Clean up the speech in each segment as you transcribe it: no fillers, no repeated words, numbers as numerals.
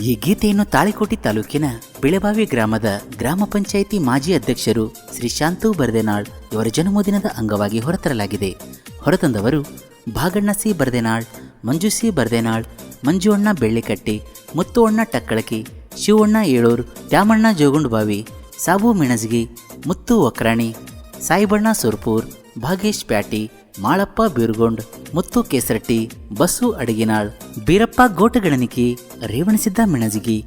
ಈ ಗೀತೆಯನ್ನು ತಾಳಿಕೋಟಿ ತಾಲೂಕಿನ ಬಿಳೆಬಾವಿ ಗ್ರಾಮದ ಗ್ರಾಮ ಪಂಚಾಯಿತಿ ಮಾಜಿ ಅಧ್ಯಕ್ಷರು ಶ್ರೀ ಶಾಂತು ಬರ್ದೇನಾಳ್ ಇವರ ಜನ್ಮದಿನದ ಅಂಗವಾಗಿ ಹೊರತರಲಾಗಿದೆ. ಹೊರತಂದವರು ಭಾಗಣ್ಣ ಸಿ ಬರ್ದೇನಾಳ್, ಮಂಜು ಸಿ ಬರ್ದೇನಾಳ್, ಮಂಜು ಅಣ್ಣ ಬೆಳ್ಳಿಕಟ್ಟಿ, ಮುತ್ತು ಅಣ್ಣ ಟಕ್ಕಳಕಿ, ಶಿವಣ್ಣ ಏಳೂರು, ದ್ಯಾಮಣ್ಣ ಜೋಗುಂಡಬಾವಿ, ಸಾಬು ಮಿಣಜಗಿ, ಮುತ್ತು ಒಕ್ರಾಣಿ, ಸಾಯಿಬಣ್ಣ ಸುರ್ಪೂರ್, ಭಾಗೇಶ್ ಪ್ಯಾಟಿ, ಮಾಳಪ್ಪ ಬೀರ್ಗೊಂಡ್, ಮುತ್ತು ಕೇಸರಟ್ಟಿ, ಬಸ್ಸು ಅಡಗಿನಾಳ್, ಬೀರಪ್ಪ ಗೋಟಗಳನಿಕಿ, ರೇವಣಸಿದ್ದ ಮಿಣಜಗಿ,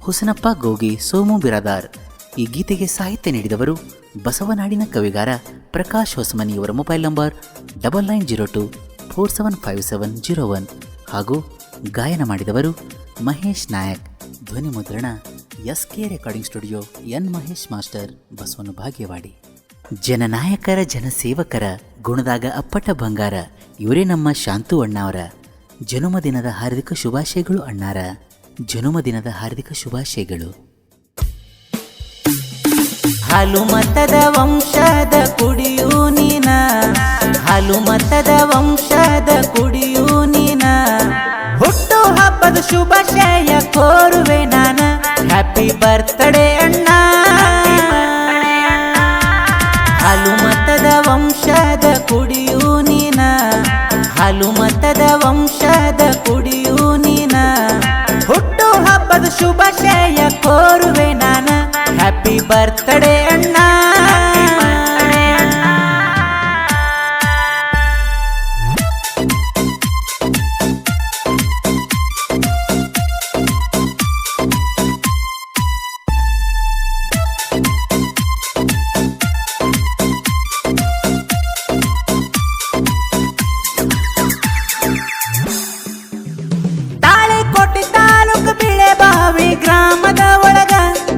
ಹುಸನಪ್ಪ ಗೋಗಿ, ಸೋಮು ಬಿರಾದಾರ್. ಈ ಗೀತೆಗೆ ಸಾಹಿತ್ಯ ನೀಡಿದವರು ಬಸವನಾಡಿನ ಕವಿಗಾರ ಪ್ರಕಾಶ್ ಹೊಸಮನಿಯವರ ಮೊಬೈಲ್ ನಂಬರ್ 9902475701 ಹಾಗೂ ಗಾಯನ ಮಾಡಿದವರು ಮಹೇಶ್ ನಾಯಕ್. ಧ್ವನಿ ಮುದ್ರಣ SK recording studio, N Mahesh master, ಬಸವನ ಭಾಗ್ಯವಾಡಿ. ಜನನಾಯಕರ ಜನಸೇವಕರ ಗುಣದಾಗ ಅಪ್ಪಟ ಬಂಗಾರ, ಇವರೇ ನಮ್ಮ ಶಾಂತು ಅಣ್ಣಾವರ. ಜನ್ಮದಿನದ ಹಾರ್ದಿಕ ಶುಭಾಶಯಗಳು ಅಣ್ಣಾರ, ಜನ್ಮದಿನದ ಹಾರ್ದಿಕ ಶುಭಾಶಯಗಳು. ಹಾಲು ಮತದ ವಂಶದ ಕುಡಿಯೂ ನೀನ, ಹಾಲು ಮತದ ವಂಶದ ಕುಡಿಯೂ ನೀನ, ಹುಟ್ಟು ಹಬ್ಬದ ಶುಭಾಶಯ ಕೋರುವೆ ನಾನ, ಹ್ಯಾಪಿ ಬರ್ತ್ಡೇ ಅಣ್ಣ. ಹಾಲು ಮತದ ವಂಶದ ಕುಡಿಯೂ ನೀನ, ಹಾಲು ಮತದ ವಂಶದ ಕುಡಿಯೂ ನೀನ, ಹುಟ್ಟು ಹಬ್ಬದ ಶುಭಾಶಯ ಕೋರುವೆ ನಾನ, ಹ್ಯಾಪಿ ಬರ್ತ್ಡೇ ಅಣ್ಣ. ತಾಳಿಕೋಟಿ ತಾಲೂಕು ಬಿಳೆಬಾವಿ ಗ್ರಾಮದ ಒಳಗ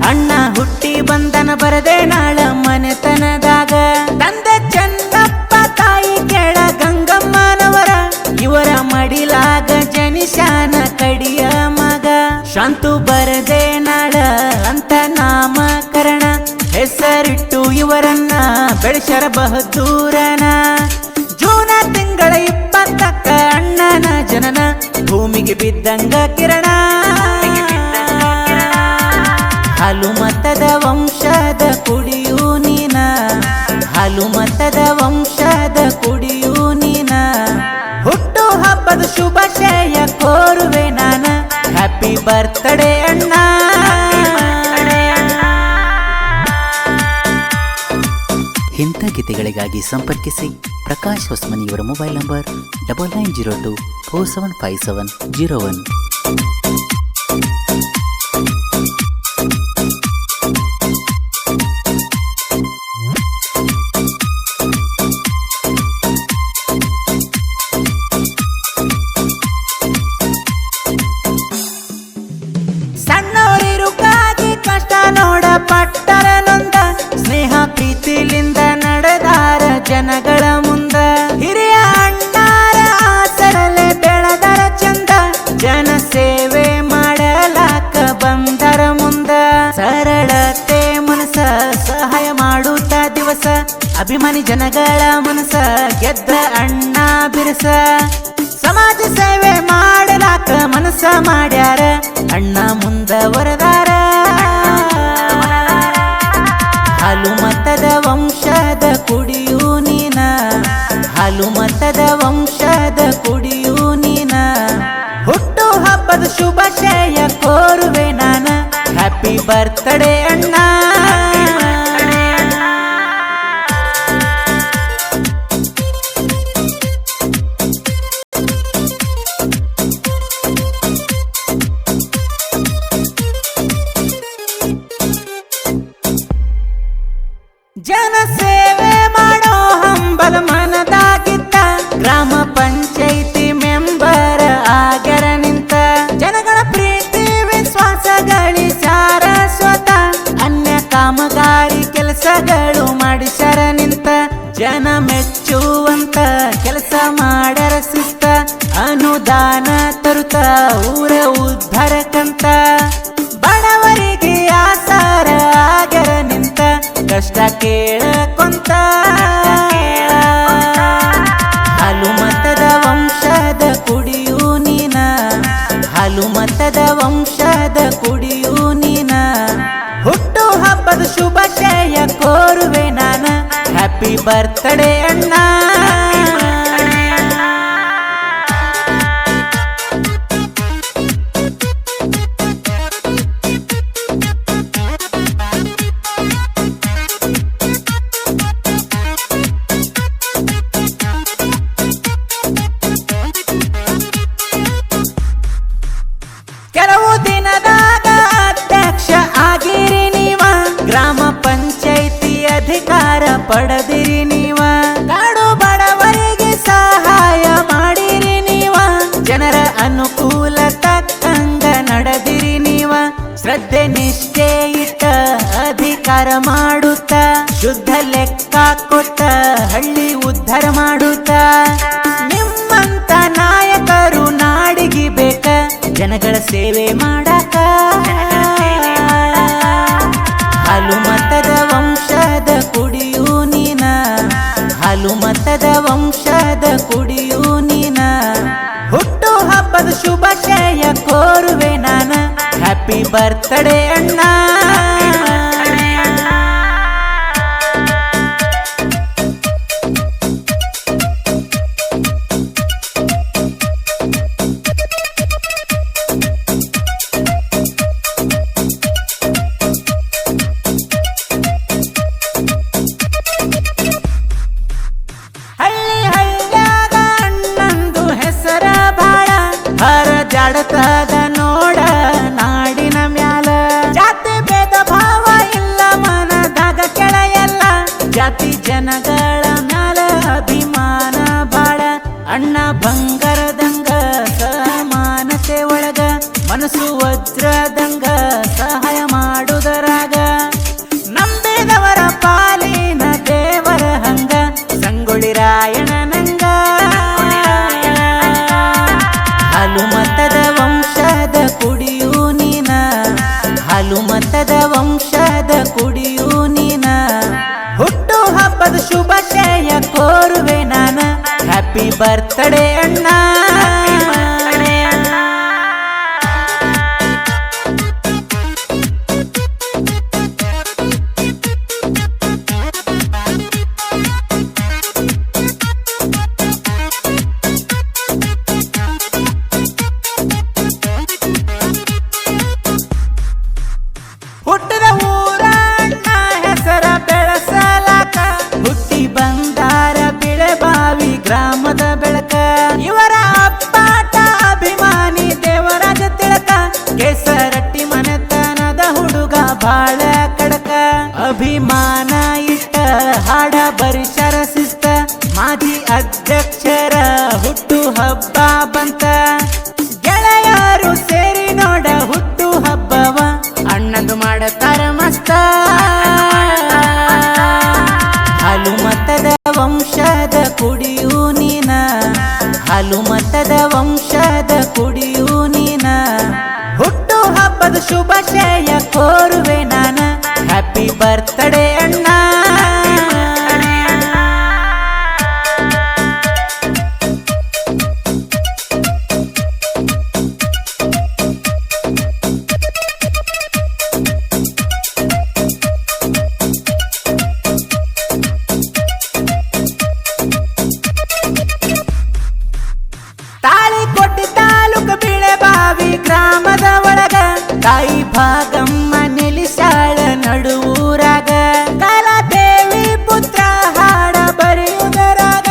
ಅಣ್ಣ ಹುಟ್ಟಿ ಬಂದನ ಬರದೆ ನಾಳ ಮನೆತನದಾಗ. ತಂದೆ ಚನ್ನಪ್ಪ, ತಾಯಿ ಕೇಳ ಗಂಗಮ್ಮನವರ, ಇವರ ಮಡಿಲಾಗ ಜನಿಶಾನ ಕಡಿಯ ಮಗ. ಶಾಂತು ಬರದೆ ನಾಳ ಅಂತ ನಾಮಕರಣ, ಹೆಸರಿಟ್ಟು ಇವರನ್ನ ಬೆಳೆಸರ ಬಹದ್ದೂರನ. ಜೂನ ತಿಂಗಳ 20ಕ್ಕ ಅಣ್ಣನ ಜನನ, ಭೂಮಿಗೆ ಬಿದ್ದಂಗ ಕಿರಣ. ಹಾಲು ಮತದ ವಂಶದ ಕುಡಿಯೂ ನೀನ, ಹಾಲು ಮತದ ವಂಶದ ಕುಡಿಯೂ ನೀನ, ಹುಟ್ಟು ಹಬ್ಬದ ಶುಭಾಶಯ ಕೋರುವೆ ನಾನ, ಹ್ಯಾಪಿ ಬರ್ತ್ಡೇ ಅಣ್ಣ. ಇಂಥ ಗೀತೆಗಳಿಗಾಗಿ ಸಂಪರ್ಕಿಸಿ ಪ್ರಕಾಶ್ ಹೊಸಮನಿಯವರ ಮೊಬೈಲ್ ನಂಬರ್ 9902475701. ಸಣ್ಣವರಿರುಗಾಗಿ ಕಷ್ಟ ನೋಡ ಪಟ್ಟರ ನೊಂದ, ಸ್ನೇಹ ಪ್ರೀತಿಲಿಂದ ನಡೆದಾರ ಜನಗಳ ಮುಂದ. ಹಿರಿಯ ಅಣ್ಣಾರ ಆಸರಲೆ ಬೆಳೆದರ ಚಂದ, ಜನ ಸೇವೆ ಮಾಡಲಾಕ ಬಂದರ ಮುಂದ. ಸರಳತೆ ಮನಸ ಸಹಾಯ ಮಾಡುತ್ತ ದಿವಸ, ಅಭಿಮಾನಿ ಜನಗಳ ಮನಸ ಗೆದ್ದ ಅಣ್ಣ ಬಿರಸ. ಸಮಾಜ ಸೇವೆ ಮಾಡಲಾಕ ಮನಸ ಮಾಡ್ಯಾರ, ಅಣ್ಣ ಮುಂದ ವರದಾರ. ಹಾಲು ಮತದ ವಂಶದ ಕುಡಿಯೂ ನೀನ, ಹಾಲು ಮತದ ವಂಶದ ಕುಡಿಯೂ ನೀನ, ಹುಟ್ಟು ಹಬ್ಬದ ಶುಭಾಶಯ ಕೋರುವೆ ನಾನ, ಹ್ಯಾಪಿ ಬರ್ತ್ಡೇ ಅಣ್ಣ. ಜನ ಸೇವೆ ಮಾಡೋ ಹಂಬಲ ಮನದಾಗಿತ್ತ, ಗ್ರಾಮ ಪಂಚಾಯಿತಿ ಮೆಂಬರ್ ಆಗ್ಯಾರ ನಿಂತ. ಜನಗಳ ಪ್ರೀತಿ ವಿಶ್ವಾಸ ಗಳಿಸ್ಯಾರ ಸ್ವತ, ಅನ್ಯ ಕಾಮಗಾರಿ ಕೆಲಸಗಳು ಮಾಡಿಸ್ಯಾರ ನಿಂತ. ಜನ ಮೆಚ್ಚುವಂತ ಕೆಲಸ ಮಾಡ್ಯಾರ ಶಿಸ್ತ, ಅನುದಾನ ತರುತ್ತ ಊರ ಉದ್ಧಾರಕ್ಕಂತ. ಬಡವರಿಗೆ ಆಸಾರ ಆಗ್ಯಾರ ನಿಂತ, ಕಷ್ಟ ಕೇಳಕೊಂತ. ಹಾಲು ಮತದ ವಂಶದ ಕುಡಿಯೂ ನೀನ, ಹಾಲು ಮತದ ವಂಶ ವಂಶದ ಕುಡಿಯು ನೀನ ಹುಟ್ಟು ಹಬ್ಬದ ಶುಭಾಶಯ ಕೋರುವೆ ನಾನ ಹ್ಯಾಪಿ ಬರ್ತ್ಡೇ ಅಣ್ಣ ಕೆಲವು ದಿನದಾಗ ಅಧ್ಯಕ್ಷ ಆಗಿರಿ ನೀವ ಗ್ರಾಮ ಪಂಚಾಯಿತಿ ಅಧಿಕಾರ ಪಡೆದಿರಿ ನೀವ ಕಾಡು ಬಡವರಿಗೆ ಸಹಾಯ ಮಾಡಿರಿ ನೀವ ಜನರ ಅನುಕೂಲ ತಕ್ಕಂಗ ನಡೆದಿರಿ ನೀವ ಶ್ರದ್ಧೆ ನಿಷ್ಠೆ ಇಟ್ಟ ಅಧಿಕಾರ ಮಾಡುತ್ತ ಶುದ್ಧ ಲೆಕ್ಕ ಕೊಟ್ಟ ಹಳ್ಳಿ ಉದ್ಧಾರ ಮಾಡುತ್ತ ನಿಮ್ಮಂತ ನಾಯಕರು ನಾಡಿಗೆ ಬೇಕ ಜನಗಳ ಸೇವೆ ಮಾಡಕ ಹಾಲು ಮತದ ವಂಶದ ಕುಡಿಯು ನೀನ ಹಾಲು ಮತದ ವಂಶದ ಕುಡಿಯು ನೀನ ಹುಟ್ಟು ಹಬ್ಬದ ಶುಭಾಶಯ ಕೋರುವೆ ನಾನ ಹ್ಯಾಪಿ ಬರ್ತ್ಡೇ ಅಣ್ಣ ಜಾಡತದ ನೋಡ ನಾಡಿನ ಮ್ಯಾಲ ಜಾತಿ ಭೇದ ಭಾವ ಇಲ್ಲ ಮನದಾಗ ಕೆಳೆಯಲ್ಲ ಜಾತಿ ಜನಗಳ ಮ್ಯಾಲ ಅಭಿಮಾನ ಬಾಳ ಅಣ್ಣ ಬಂಗಾರದಂಗ ಸಮಾನತೆ ಒಳಗ ಮನಸ್ಸು ವಜ್ರದಂಗ ಸಹಾಯ ಮಾಡುವುದರಾಗ ನಂಬಿದವರ ಪಾಲಿನ ದೇವರ ಹಂಗ ಸಂಗೊಳ್ಳಿ ರಾಯಣ ನಂಗ ಹಾಲು ಮತದ ವಂಶದ ಕುಡಿಯು ನೀನ ಹಾಲು ಮತದ ವಂಶದ ಕುಡಿಯು ನೀನ ಹುಟ್ಟು ಹಬ್ಬದ ಶುಭಾಶಯ ಕೋರುವೆ ನಾನ ಹ್ಯಾಪಿ ಬರ್ತ್ಡೇ ಅಣ್ಣ ಹುಟ್ಟಿದ ಊರಣ್ಣ ಹೆಸರ ಬೆಳೆಸಲಾಕ ಹುಟ್ಟಿ ಬಂದಾರ ಬಿಳೆಬಾವಿ ಗ್ರಾಮದ ಬೆಳಕ ಇವರ ಅಪ್ಪಾಟ ಅಭಿಮಾನಿ ದೇವರಾಜ ತಿಳಕ ಕೇಸರಟ್ಟಿ ಮನೆತನದ ಹುಡುಗ ಬಾಳ ಕಡಕ ಅಭಿಮಾನ ಇಟ್ಟ ಹಾಡ ಬರಿಸರ ಶಿಸ್ತ ಮಾಜಿ ಅಧ್ಯಕ್ಷರ ಹುಟ್ಟು ಹಬ್ಬ ಬಂತ ಗೆಳೆಯರು ಸೇರಿ ನೋಡ ಹುಟ್ಟು ಹಬ್ಬವ ಅಣ್ಣದು ಮಾಡತಾರ ಮಸ್ತ ಹಾಲು ಮತದ ವಂಶದ ಕುಡಿಯು ನೀನ ಹಾಲು ಮತದ ವಂಶದ ಕುಡಿಯು ನೀನ ಹುಟ್ಟು ಹಬ್ಬದ ಶುಭಾಶಯ ಕೋರುವೆ ನಾನ ಹ್ಯಾಪಿ ಬರ್ತ್ಡೇ ಅಣ್ಣ ತಾಳಿಕೊಟ್ಟಿ ತಾಲೂಕು ಬಿಳೆಬಾವಿ ಗ್ರಾಮದ ಒಳಗ ತಾಯಿ ಭಾಗಮ್ಮ ನಿಲ್ಲಿಸಾಳ ನಡುವೂರಾಗ ಕಲಾದೇವಿ ಪುತ್ರ ಹಾಡ ಬರೆಯುವುದರಾಗ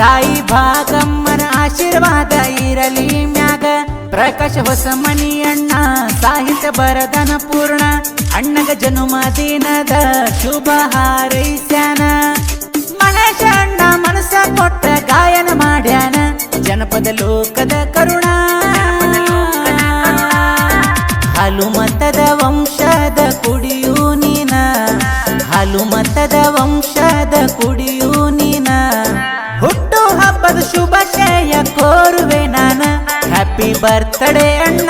ತಾಯಿ ಭಾಗಮ್ಮನ ಆಶೀರ್ವಾದ ಇರಲಿ ಮ್ಯಾಗ ಪ್ರಕಾಶ ಹೊಸಮನಿ ಅಣ್ಣ ಸಾಹಿತ್ಯ ಬರದನ ಪೂರ್ಣ ಅಣ್ಣಗ ಜನುಮ ದಿನದ ಶುಭ ಹಾರೈಸ್ಯಾನ ಮಹೇಶ ಅಣ್ಣ ಮನಸ ಕೊಟ್ಟ ಗಾಯನ ಮಾಡ್ಯಾನ ಜನಪದ ಲೋಕದ ಕರುಣ ಹಾಲು ಮತದ ವಂಶದ ಕುಡಿಯು ನೀನ ಹಾಲು ಮತದ ವಂಶದ ಕುಡಿಯು ನೀನ ಹುಟ್ಟು ಹಬ್ಬದ ಶುಭಾಶಯ ಕೋರುವೆ ನಾನ ಹ್ಯಾಪಿ ಬರ್ತ್ಡೇ ಅಣ್ಣ